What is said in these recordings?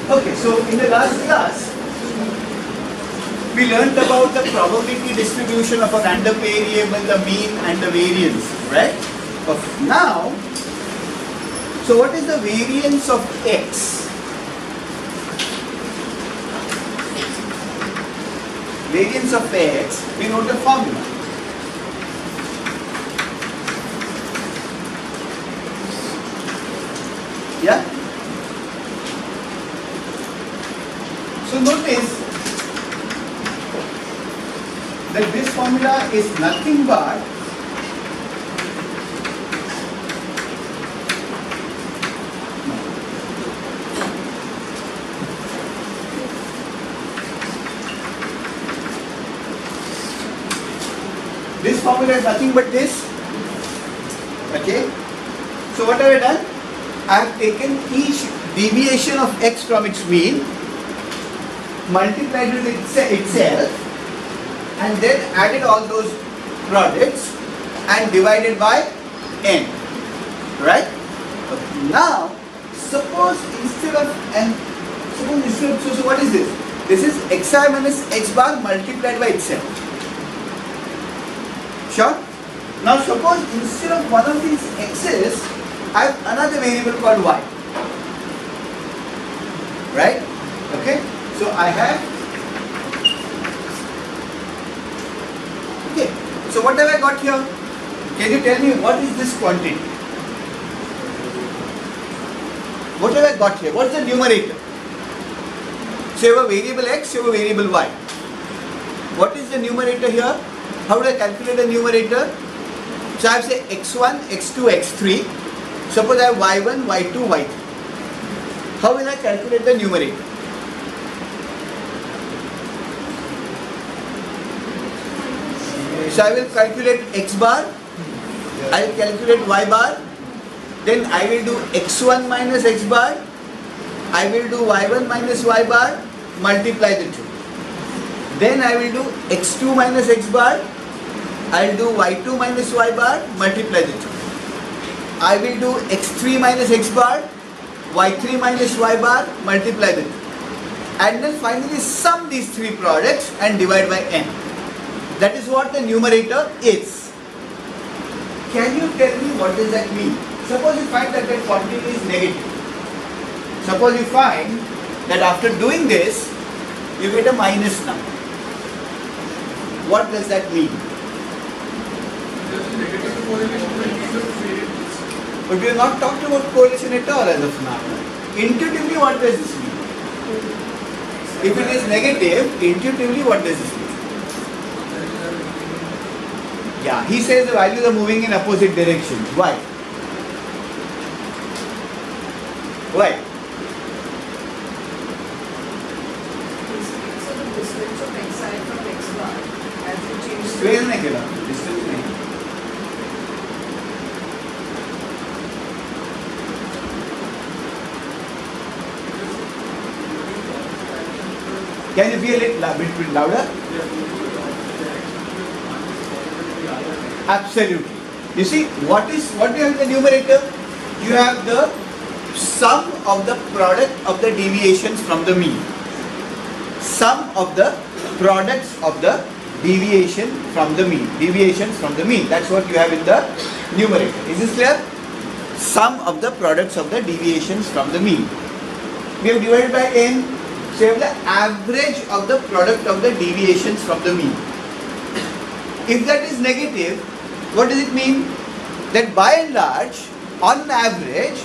Okay, so in the last class, we learned about the probability distribution of a random variable, the mean and the variance, right? Okay. Now, so what is the variance of x? Variance of x, we know the formula. Yeah? So notice that this formula is nothing but this. Okay? So what have I done? I have taken each deviation of x from its mean, multiplied with itself, and then added all those products and divided by n. Right? Okay. Now, suppose instead of so what is this? This is xi minus x bar multiplied by itself. Sure? Now suppose instead of one of these x's, I have another variable called y. Right? Okay? So I have. Okay. So what have I got here? Can you tell me what is this quantity? What have I got here? What's the numerator? So you have a variable x, you have a variable y. What is the numerator here? How do I calculate the numerator? So I have say x1, x2, x3. Suppose I have y1, y2, y3. How will I calculate the numerator? So I will calculate x bar, I will calculate y bar, then I will do x1 minus x bar, I will do y1 minus y bar, multiply the two. Then I will do x2 minus x bar, I will do y2 minus y bar, multiply the two. I will do x3 minus x bar, y3 minus y bar, multiply the two. And then finally sum these three products and divide by n. That is what the numerator is. Can you tell me what does that mean? Suppose you find that that quantity is negative. Suppose you find that after doing this, you get a minus number. What does that mean? But we have not talked about correlation at all as of now. Intuitively, what does this mean? If it is negative, intuitively, what does this mean? Yeah, he says the values are moving in opposite directions. Why? Why? So the distance of xi from x bar as we change the Square नहीं केला, distance नहीं. Can you be a bit louder? Absolutely. You see, what do you have in the numerator? You have the sum of the product of the deviations from the mean. Sum of the products of the deviation from the mean. Deviations from the mean. That's what you have in the numerator. Is this clear? Sum of the products of the deviations from the mean. We have divided by n. So you have the average of the product of the deviations from the mean. If that is negative, what does it mean? That by and large, on average,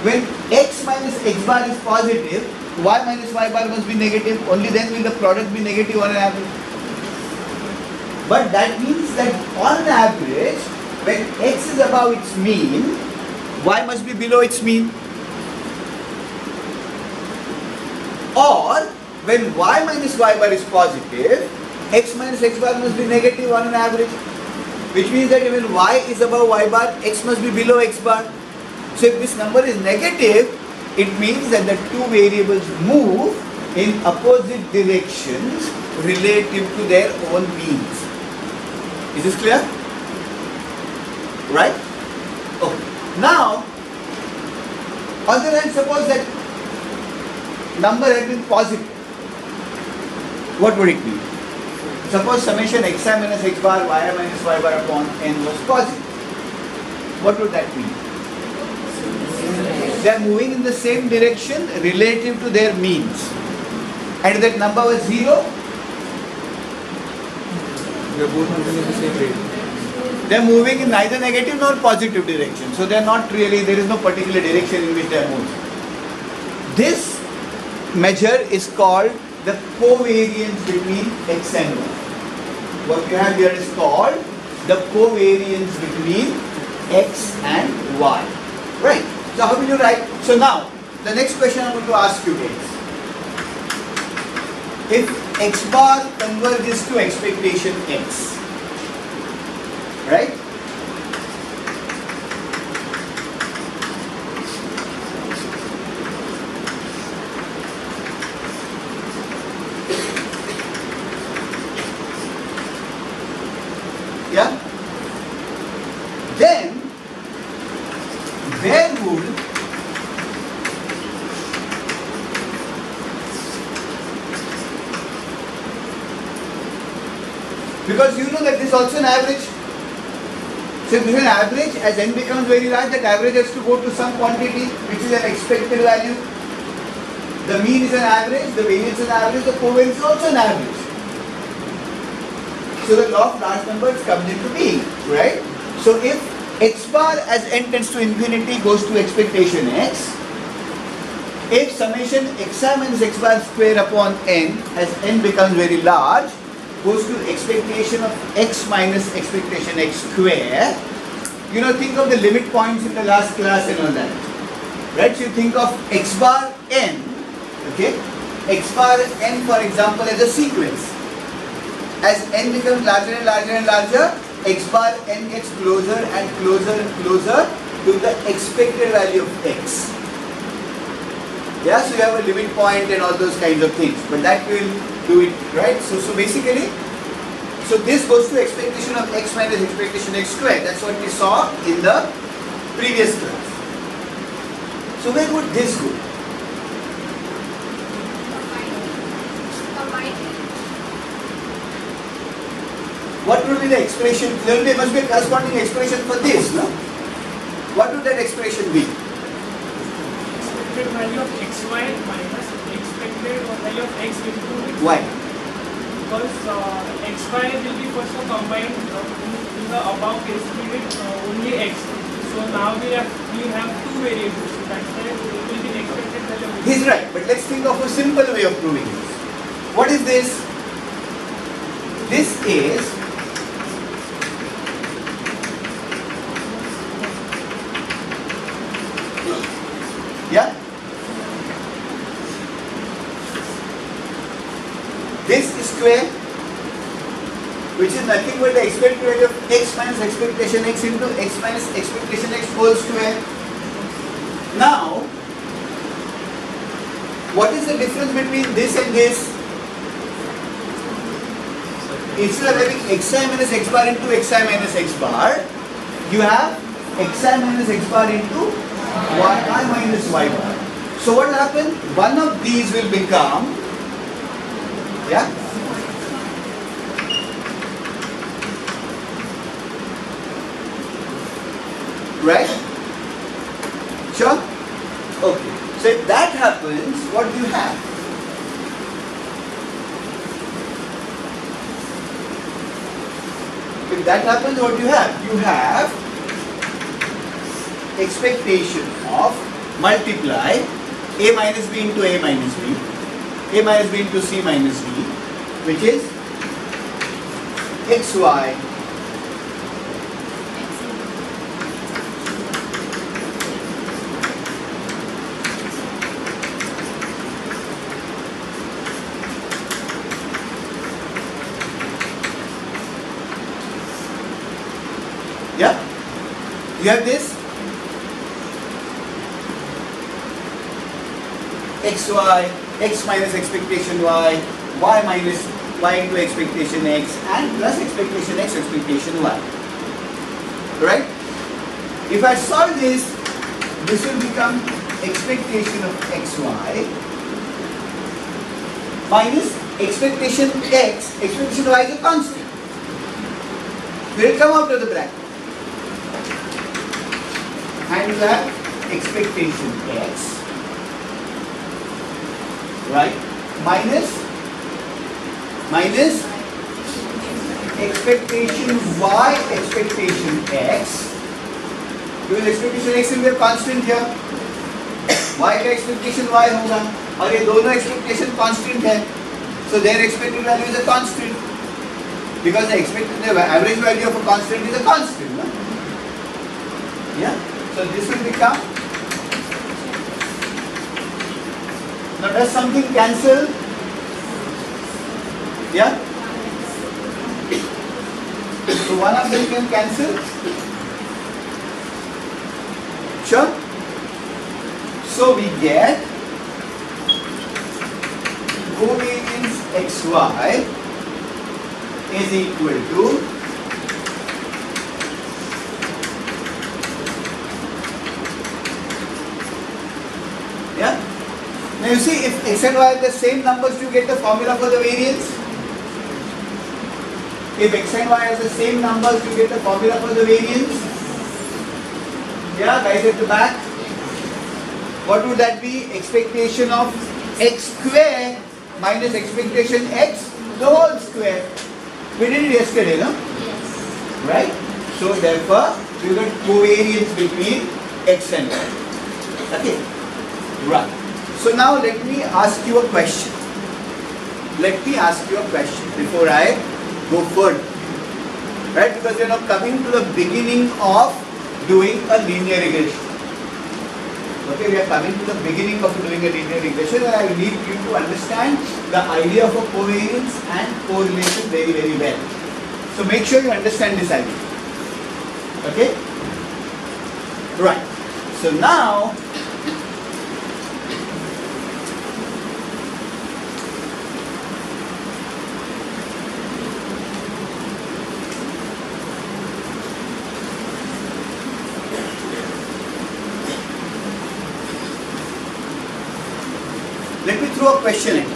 when x minus x bar is positive, y minus y bar must be negative. Only then will the product be negative on an average. But that means that on average, when x is above its mean, y must be below its mean. Or when y minus y bar is positive, x minus x bar must be negative on an average. Which means that when y is above y bar, x must be below x bar. So if this number is negative, it means that the two variables move in opposite directions relative to their own means. Is this clear? Right? Okay. Now, on the other hand, suppose that number had been positive, what would it be? Suppose summation xi minus x bar yi minus y bar upon n was positive. What would that mean? They are moving in the same direction relative to their means. And that number was 0. They are both moving in the same rate. They are moving in neither negative nor positive direction. So they are not really, there is no particular direction in which they are moving. This measure is called the covariance between x and y. What you have here is called the covariance between x and y. Right. So how will you write? So now, the next question I am going to ask you is, if x bar converges to expectation x, right? Yeah? Then, where would because you know that this is also an average. So if this is an average, as n becomes very large, that average has to go to some quantity which is an expected value. The mean is an average, the variance is an average, the covariance is also an average. So the law of large numbers comes into being, right? So if x bar as n tends to infinity goes to expectation x, if summation xi minus x bar square upon n as n becomes very large goes to expectation of x minus expectation x square, you know, think of the limit points in the last class and all that, right? So you think of x bar n, okay, x bar n for example as a sequence. As n becomes larger and larger and larger, x bar n gets closer and closer and closer to the expected value of x. Yeah, so you have a limit point and all those kinds of things, but that will do it, right? So basically, so this goes to expectation of x minus expectation x square. That's what we saw in the previous class. So where would this go? What would be the expression? There must be a corresponding expression for this, no? What would that expression be? Expected value of xy minus expected value of x into Why? because xy will be first combined in the above case we did only x. So now we have two variables. So that's why it will be the expected value of x. He's right, but let's think of a simple way of proving this. What is this? This is yeah. This square, which is nothing but the expected value of x minus expectation x into x minus expectation x whole square. Now, what is the difference between this and this? Instead of having xi minus x bar into xi minus x bar, you have xi minus x bar into yi minus y bar. So what will happen? One of these will become, yeah? Right? Sure? Okay. So if that happens, what do you have? If that happens, what do you have? You have expectation of multiply a minus b into a minus b, a minus b into c minus d, which is xy yeah? You have this xy, x minus expectation y, y minus y into expectation x, and plus expectation x, expectation y. Right? If I solve this, this will become expectation of xy minus expectation x, expectation y is a constant. Will it come out of the bracket? And you have expectation x, right, minus expectation y, expectation x. Because expectation x will be a constant here. Y का expectation y होगा और ये दोनों expectation constant है. So their expected value is a constant. Because the average value of a constant is a constant. No? Yeah. So this will become. Now does something cancel? Yeah. So one of them can cancel. Sure. So we get covariance xy is equal to yeah. Now you see, if x and y are the same numbers, you get the formula for the variance. If x and y are the same numbers, you get the formula for the variance. Yeah, guys at the back. What would that be? Expectation of x square minus expectation x the whole square. We did it yesterday, no? Yes. Right? So therefore, you get covariance between x and y. Okay? Right. So now let me ask you a question. Let me ask you a question before I go further. Right? Because we are now coming to the beginning of doing a linear regression. Okay, we are coming to the beginning of doing a linear regression, and I need you to understand the idea of a covariance and correlation very, very well. So make sure you understand this idea. Okay? Right. So now, let me throw a question at you.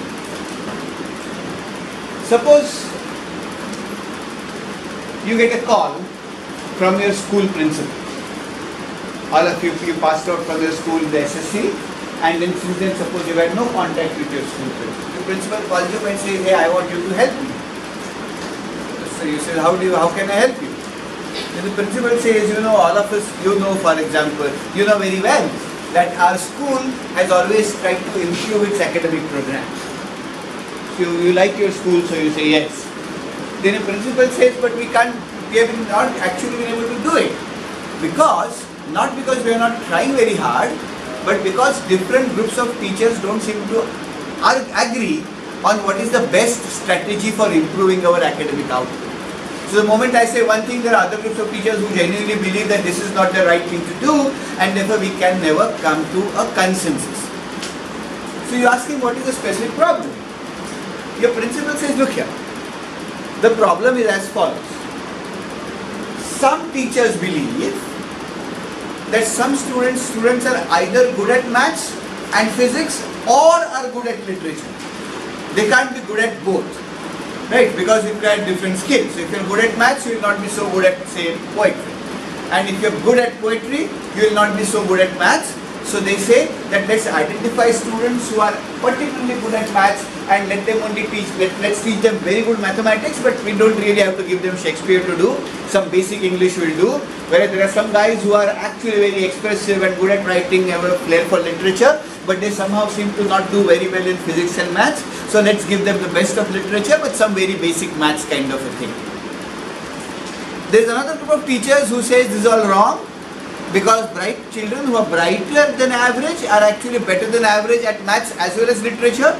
Suppose you get a call from your school principal. All of you passed out from your school the SSC, and then since then suppose you had no contact with your school principal. The principal calls you and says, hey, I want you to help me. So you say, how can I help you? Then the principal says, all of us, for example, you know very well that our school has always tried to improve its academic programs. So you like your school, so you say yes. Then a principal says, but we have not actually been able to do it. Not because we are not trying very hard, but because different groups of teachers don't seem to agree on what is the best strategy for improving our academic output. So the moment I say one thing, there are other groups of teachers who genuinely believe that this is not the right thing to do, and therefore we can never come to a consensus. So you ask him, what is the specific problem? Your principal says, look here, the problem is as follows. Some teachers believe that some students are either good at maths and physics or are good at literature. They can't be good at both. Right, because you have different skills. So if you're good at maths, you will not be so good at, say, poetry. And if you're good at poetry, you will not be so good at maths. So they say that let's identify students who are particularly good at maths and let them only teach, let's teach them very good mathematics, but we don't really have to give them Shakespeare to do. Some basic English will do. Whereas there are some guys who are actually very expressive and good at writing, have a flair for literature, but they somehow seem to not do very well in physics and maths. So let's give them the best of literature, but some very basic maths kind of a thing. There is another group of teachers who says this is all wrong, because bright children who are brighter than average are actually better than average at maths as well as literature,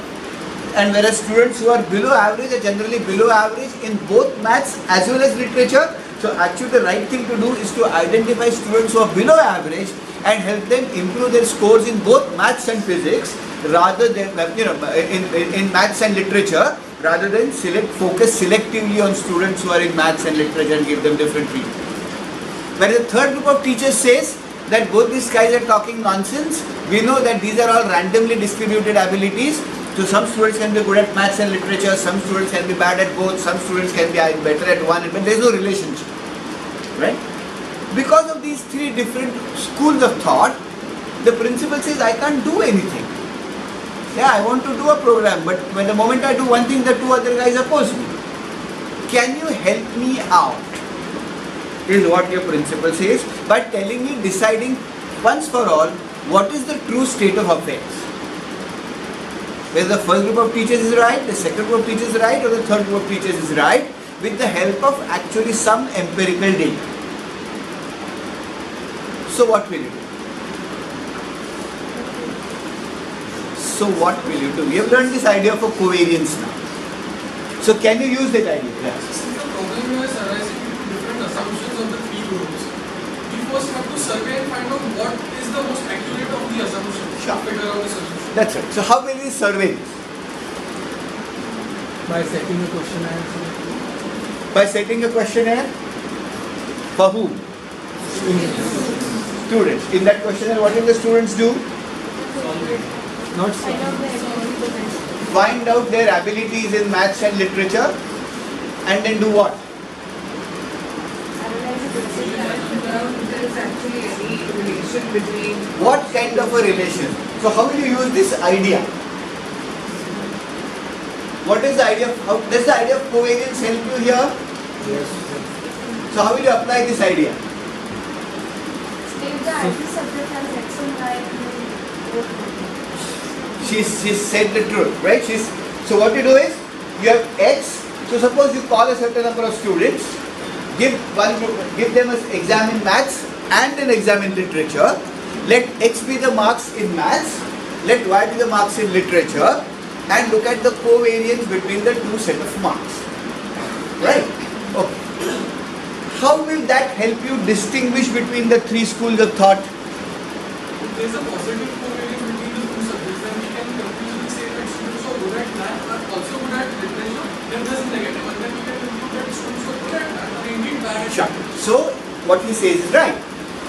and whereas students who are below average are generally below average in both maths as well as literature. So actually the right thing to do is to identify students who are below average and help them improve their scores in both maths and physics, rather than in maths and literature, rather than focus selectively on students who are in maths and literature and give them different treatment. Whereas the third group of teachers says that both these guys are talking nonsense. We know that these are all randomly distributed abilities, So some students can be good at maths and literature, some students can be bad at both, some students can be better at one, but there is no relationship, right? Because of these three different schools of thought, the principal says, I can't do anything. Yeah, I want to do a program, but when the moment I do one thing, the two other guys oppose me. Can you help me out? Is what your principal says, by telling me, deciding once for all, what is the true state of affairs. Whether the first group of teachers is right, the second group of teachers is right, or the third group of teachers is right, with the help of actually some empirical data. So what will you do? So what will you do? We have learned this idea of a covariance now. So can you use that idea? Yes. Since the problem is arising due to different assumptions of the three groups, we first have to survey and find out what is the most accurate of the assumptions Sure. to figure out the solution. That's right. So how will we survey this? By setting a questionnaire. By setting a questionnaire for whom? Students. In that questionnaire, what will the students do? Not Find out their abilities in maths and literature, and then do what? Figure out if there is actually any relation between What kind of a relation? So how will you use this idea? What is the idea? How does the idea of covariance help you here? Yes. So how will you apply this idea? State the ideal subject as X and Y and then She's said the truth, right? So what you do is, you have X. So suppose you call a certain number of students, give them an exam in maths and an exam in literature. Let X be the marks in maths, let Y be the marks in literature, and look at the covariance between the two set of marks. Right? Okay. How will that help you distinguish between the three schools of thought? If there is a positive covariance between the two subjects, then we can conclusively say that students who are good at math are also good at literature. Then there is a negative, and then we can conclude that students who are good at math are indeed bad at Sure. So what he says is right.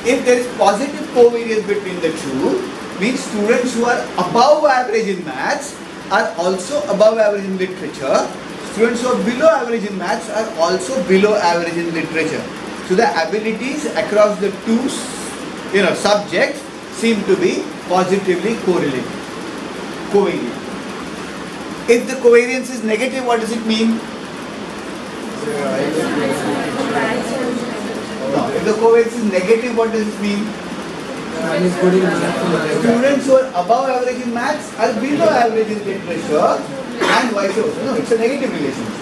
If there is positive covariance between the two, means students who are above average in maths are also above average in literature. Students who are below average in maths are also below average in literature. So the abilities across the two, subjects seem to be positively correlated, covariant. If the covariance is negative, what does it mean? No. If the covariance is negative, what does it mean? Man is good in math. Students who are above average in maths are below average in literature, and vice versa. No, it's a negative relationship.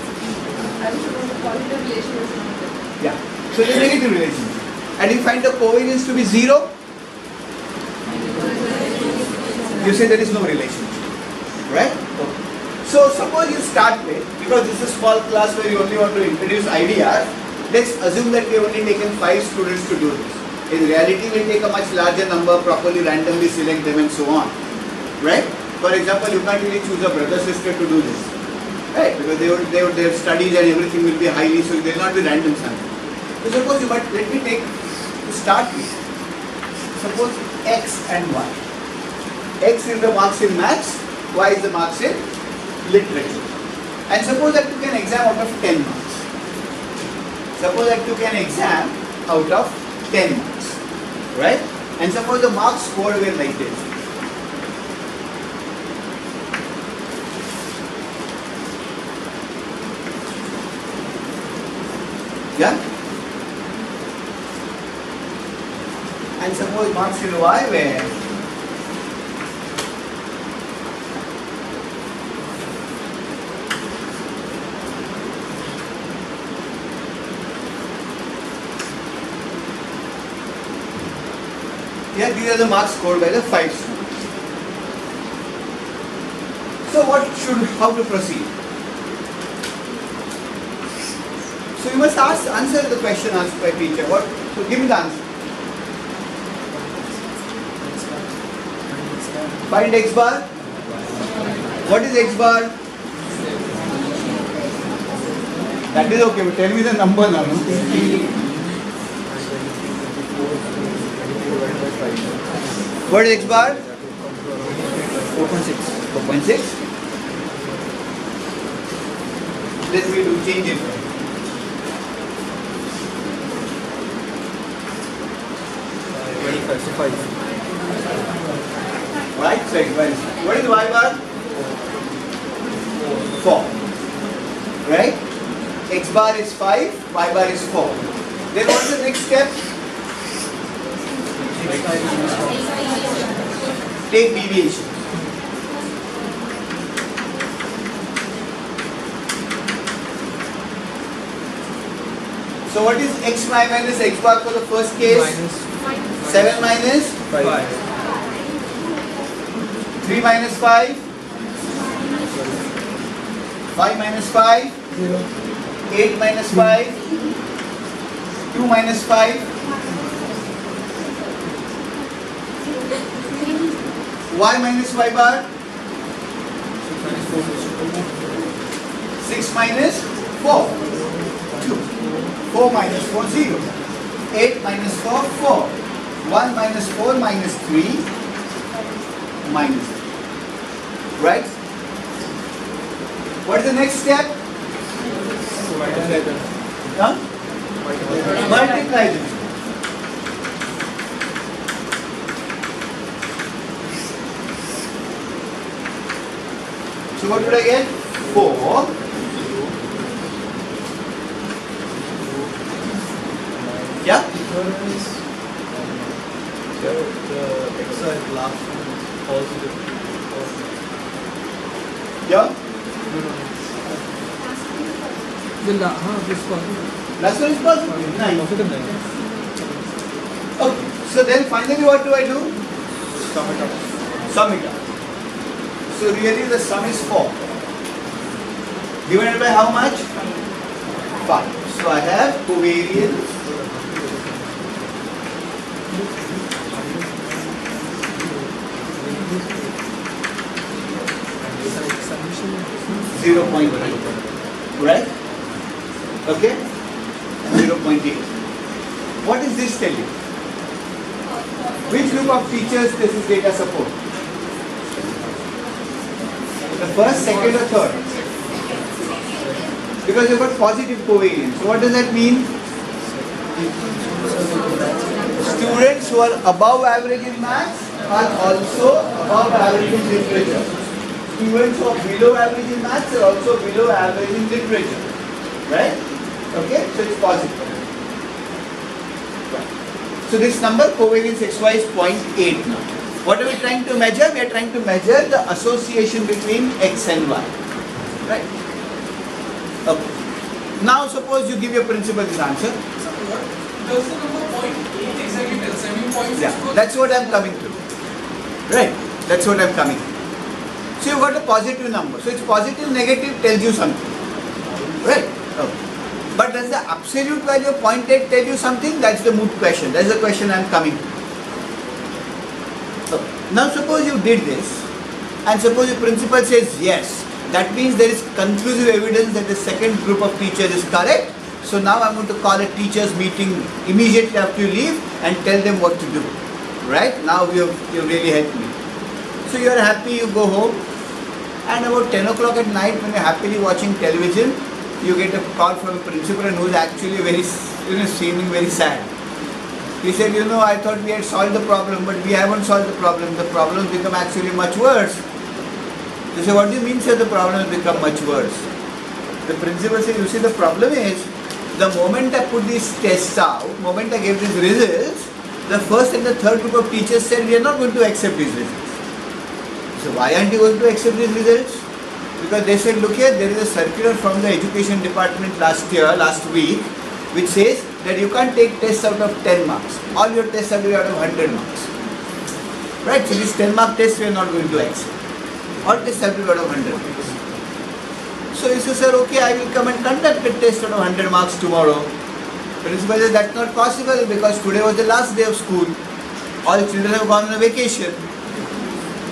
I was supposed to positive relation is not there. Yeah. So it's a negative relationship. And you find the covariance to be 0, you say there is no relationship. Right? Okay. So suppose you start with, because this is a small class where you only want to introduce ideas, let's assume that we have only taken 5 students to do this. In reality, we'll take a much larger number, properly randomly select them and so on. Right? For example, you can't really choose a brother sister to do this. Right? Because their studies and everything will be highly, so there will not be random sampling. So suppose but let me take, to start with, suppose X and Y. X is the marks in maths, Y is the marks in literature. And suppose I took an exam out of 10 marks. Suppose I took an exam out of 10 marks. Right? And suppose the marks scored were like this. Yeah? And suppose marks in Y were these are the marks scored by the 5 students. So how to proceed? So you must answer the question asked by teacher. So give me the answer. Find X bar. What is X bar? That is okay, but tell me the number now. What is X bar? 4.6. 4.6. Then we do change it. Right? So x bar is 5. What is y bar? 4. Right? X bar is 5, y bar is 4. Then what's the next step? Take deviation. So what is x prime minus x bar for the first case? Minus 7 minus 5. 3 minus 5. 5 minus 5. 0. 8 minus 5. 2 minus 5. Y minus y bar. 6 minus 4. 2. 4 minus 4, 0. 8 minus 4, 4. 1 minus 4 minus 3 minus 3. Right? What is the next step? Huh? Multiply them. So what would I get? 4. Yeah? Yeah? This positive. Last one is positive. Nice. Positive 9. Okay. So then finally what do I do? Sum it up. So really the sum is 4. Divided by how much? 5. So I have covariance. Summation. 0.8. Right? Okay? 0.8. What is this telling? Which group of teachers does this data support? The first, second or third? Because you've got positive covariance. So what does that mean? Students who are above average in maths are also above average in literature. Students who are below average in maths are also below average in literature. Right? Okay? So it's positive. Right. So this number covariance xy is 0.8 now. What are we trying to measure? We are trying to measure the association between x and y. Right? Okay. Now suppose you give your principal this answer. So what does the number 0.8 exactly tell? 7.6? Yeah, that's what I'm coming to. Right? That's what I'm coming to. So you've got a positive number. So it's positive, negative tells you something. Right? Okay. But does the absolute value of 0.8 tell you something? That's the moot question. That's the question I'm coming to. Okay. Now suppose you did this and suppose your principal says yes. That means there is conclusive evidence that the second group of teachers is correct. So now I'm going to call a teachers meeting immediately after you leave and tell them what to do. Right? Now you've really helped me. So you are happy, you go home, and about 10 o'clock at night when you're happily watching television, you get a call from a principal and who is actually very, seeming very sad. He said, I thought we had solved the problem, but we haven't solved the problem. The problem has become actually much worse. They say, what do you mean, sir, the problem has become much worse? The principal said, you see, the problem is, the moment I put these tests out, the moment I gave these results, the first and the third group of teachers said, we are not going to accept these results. So why aren't you going to accept these results? Because they said, look here, there is a circular from the education department last week, which says that you can't take tests out of 10 marks. All your tests are to be out of 100 marks. Right? So these 10 mark tests we are not going to accept. All tests have to be out of 100 marks. So he says, sir, okay, I will come and conduct a test out of 100 marks tomorrow. Principal says, that's not possible because today was the last day of school. All children have gone on a vacation.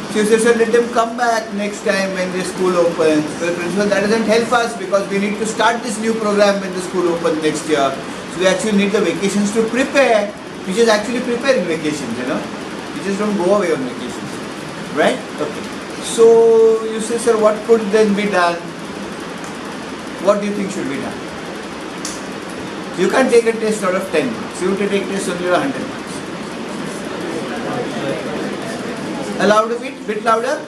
So he says, sir, let them come back next time when the school opens. So the principal, that doesn't help us because we need to start this new program when the school opens next year. So we actually need the vacations to prepare. Teachers actually prepare in vacations, Teachers don't go away on vacations. Right? Okay. So you say, sir, what could then be done? what do you think should be done? You can't take a test out of 10 marks. You have to take test only out of 100 marks. Allowed a bit louder?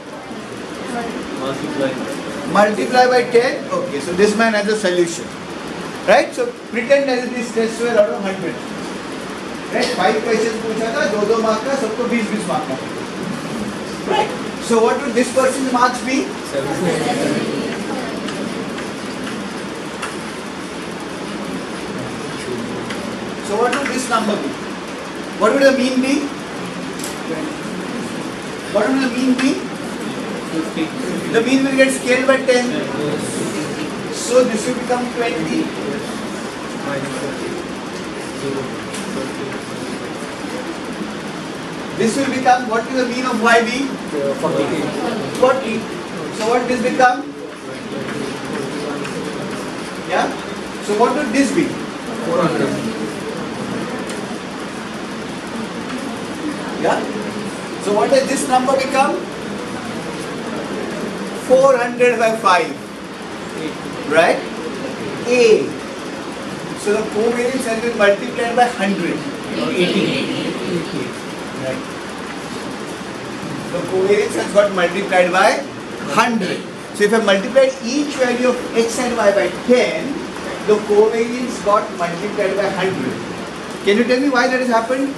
Multiply by 10. Okay, so this man has a solution. Right? So pretend that these tests were out of 100. Right? 5 questions पूछा था, 2-2 mark का, सबको 20-20 mark का. Right? So what would this person's marks be? 7. So what would this number be? What would the mean be? What would the mean be? 50. The mean will get scaled by 10. So this will become 20. This will become, what will the mean of y be? 40. So what this become? Yeah? So what would this be? 400. Yeah? So what does this number become? 400 by 5. Right? A. So the covariance has been multiplied by 100. 80. Right. The covariance has got multiplied by 100. So if I multiplied each value of x and y by 10, the covariance got multiplied by 100. Can you tell me why that has happened?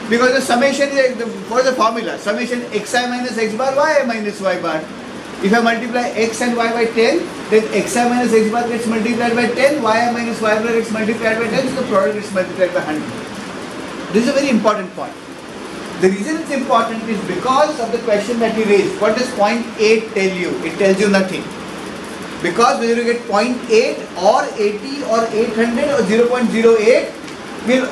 Because the summation is for the formula. Summation xi minus x bar yi minus y bar. If I multiply x and y by 10, then xi minus x bar gets multiplied by 10, yi minus y bar gets multiplied by 10, so the product gets multiplied by 100. This is a very important point. The reason it's important is because of the question that he raised. What does 0.8 tell you? It tells you nothing. Because whether you get 0.8 or 80 or 800 or 0.08 will